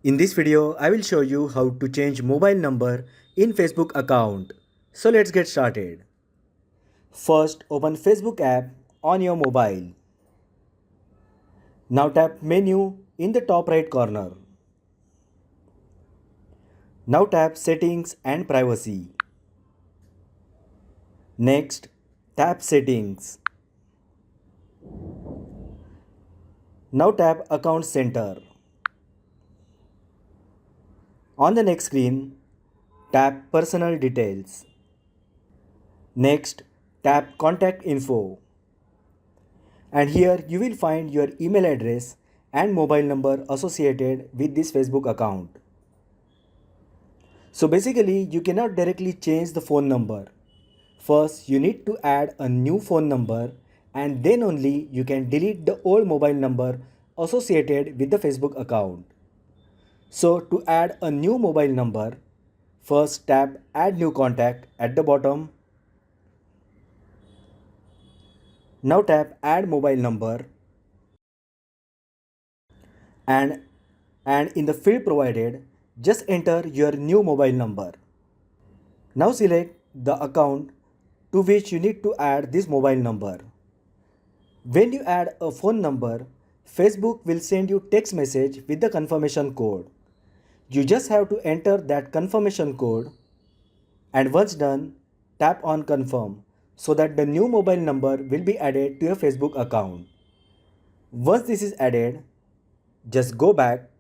In this video, I will show you how to change mobile number in Facebook account. So let's get started. First, open Facebook app on your mobile. Now tap menu in the top right corner. Now tap settings and privacy. Next, tap settings. Now tap account center. On the next screen, tap personal details. Next, tap contact info. And here you will find your email address and mobile number associated with this Facebook account. So basically you cannot directly change the phone number. First you need to add a new phone number and then only you can delete the old mobile number associated with the Facebook account. So to add a new mobile number, first tap add new contact at the bottom. Now tap add mobile number and in the field provided just enter your new mobile number. Now select the account to which you need to add this mobile number. When you add a phone number, Facebook will send you text message with the confirmation code. You just have to enter that confirmation code and once done, tap on confirm so that the new mobile number will be added to your Facebook account. Once this is added, just go back.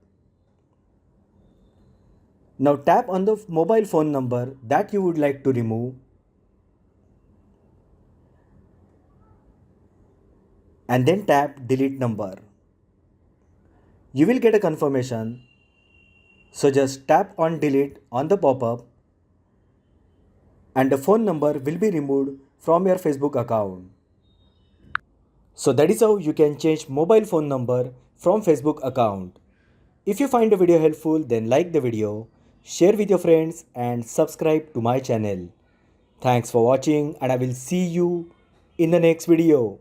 Now tap on the mobile phone number that you would like to remove and then tap delete number. You will get a confirmation. So just tap on delete on the pop-up and the phone number will be removed from your Facebook account. So that is how you can change mobile phone number from Facebook account. If you find the video helpful, then like the video, share with your friends and subscribe to my channel. Thanks for watching and I will see you in the next video.